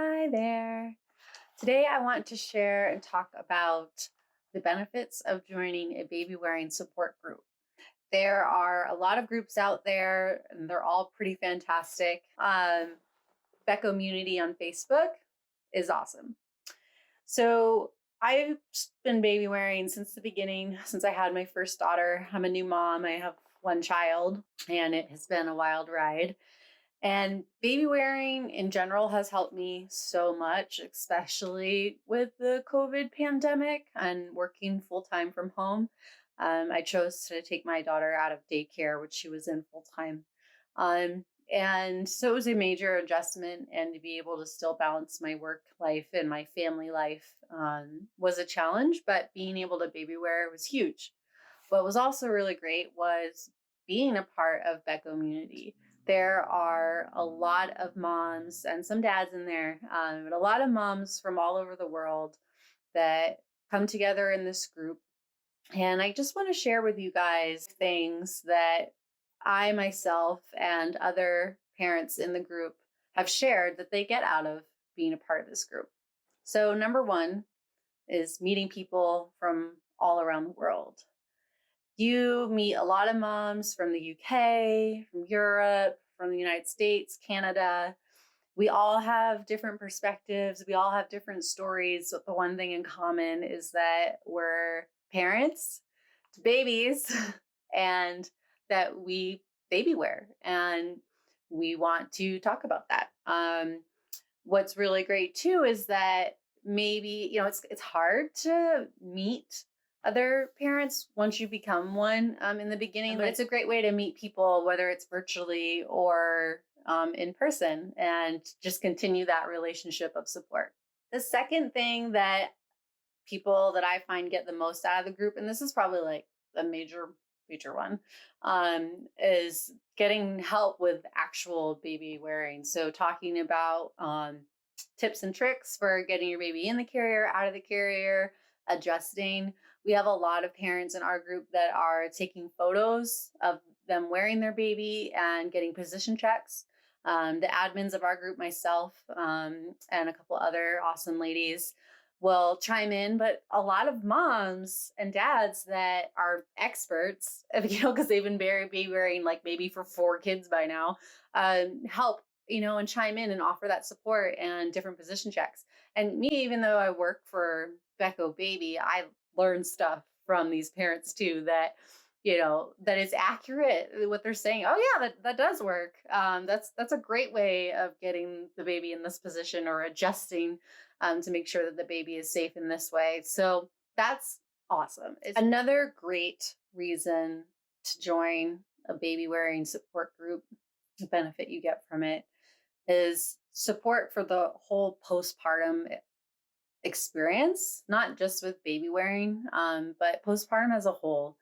Hi there. Today I want to share and talk about the benefits of joining a baby wearing support group. There are a lot of groups out there and they're all pretty fantastic. Beco Immunity on Facebook is awesome. So I've been baby wearing since the beginning, since I had my first daughter. I'm a new mom. I have one child and it has been a wild ride. And baby wearing in general has helped me so much, especially with the COVID pandemic and working full time from home. I chose to take my daughter out of daycare, which she was in full time. And so it was a major adjustment, and to be able to still balance my work life and my family life was a challenge, but being able to baby wear was huge. What was also really great was being a part of Beco Immunity. There are a lot of moms and some dads in there, but a lot of moms from all over the world that come together in this group. And I just want to share with you guys things that I myself and other parents in the group have shared that they get out of being a part of this group. So, number one is meeting people from all around the world. You meet a lot of moms from the UK, from Europe, from the United States, Canada. We all have different perspectives. We all have different stories. But the one thing in common is that we're parents to babies and that we baby wear. And we want to talk about that. What's really great too is that maybe, it's hard to meet other parents once you become one in the beginning, but it's a great way to meet people, whether it's virtually or in person, and just continue that relationship of support. The second thing that people that I find get the most out of the group, and this is probably like a major one, is getting help with actual baby wearing. So talking about tips and tricks for getting your baby in the carrier, out of the carrier, adjusting. We have a lot of parents in our group that are taking photos of them wearing their baby and getting position checks. The admins of our group, myself, and a couple other awesome ladies will chime in, but a lot of moms and dads that are experts, because they've been baby wearing like maybe for 4 kids by now, help, and chime in and offer that support and different position checks. And me, even though I work for Beco Baby, I learn stuff from these parents too that that is accurate what they're saying. Oh yeah, that does work. That's a great way of getting the baby in this position or adjusting to make sure that the baby is safe in this way. So that's awesome. It's another great reason to join a baby wearing support group. The benefit you get from it is support for the whole postpartum experience, not just with baby wearing, but postpartum as a whole.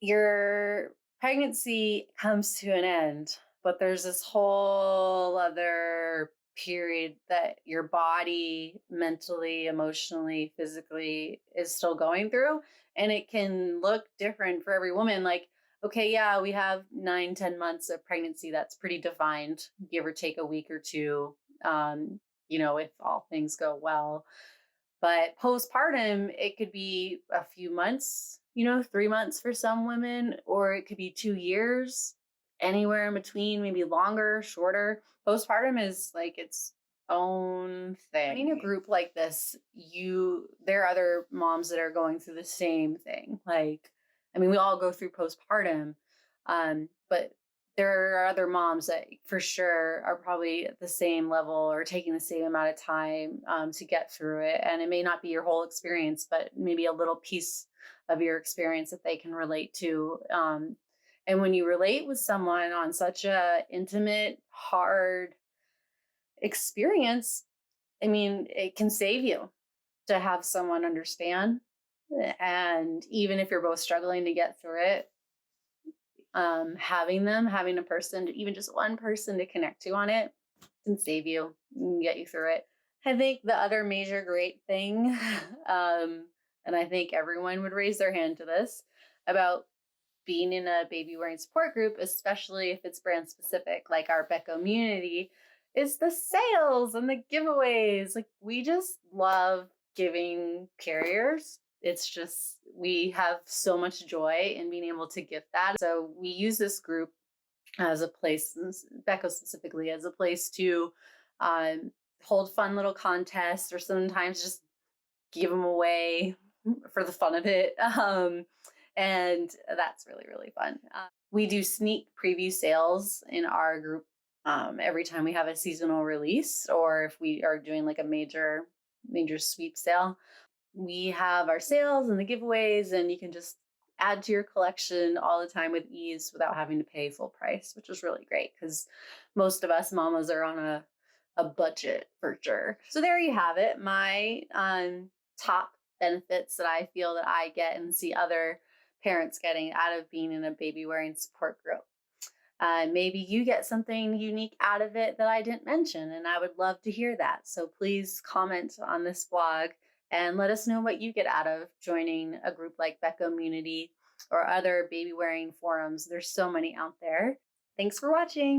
Your pregnancy comes to an end, but there's this whole other period that your body mentally, emotionally, physically is still going through. And it can look different for every woman. Like, okay, yeah, we have 9-10 months of pregnancy. That's pretty defined, give or take a week or two, if all things go well. But postpartum, it could be a few months, 3 months for some women, or it could be 2 years, anywhere in between, maybe longer, shorter. Postpartum is like its own thing. In a group like this, there are other moms that are going through the same thing. We all go through postpartum, but there are other moms that for sure are probably at the same level or taking the same amount of time to get through it. And it may not be your whole experience, but maybe a little piece of your experience that they can relate to. And when you relate with someone on such a intimate, hard experience, it can save you to have someone understand. And even if you're both struggling to get through it, having a person, even just one person to connect to on it, can save you and get you through it. I think the other major great thing, and I think everyone would raise their hand to this, about being in a baby wearing support group, especially if it's brand specific, like our Becommunity, is the sales and the giveaways. Like, we just love giving carriers. It's just, we have so much joy in being able to gift that. So we use this group as a place, Becco specifically, as a place to um, hold fun little contests, or sometimes just give them away for the fun of it. And that's really, really fun. We do sneak preview sales in our group every time we have a seasonal release, or if we are doing like a major sweep sale. We have our sales and the giveaways, and you can just add to your collection all the time with ease without having to pay full price, which is really great because most of us mamas are on a budget for sure. So there you have it, my top benefits that I feel that I get and see other parents getting out of being in a baby wearing support group. Maybe you get something unique out of it that I didn't mention, and I would love to hear that. So please comment on this blog and let us know what you get out of joining a group like Becommunity or other baby wearing forums. There's so many out there. Thanks for watching.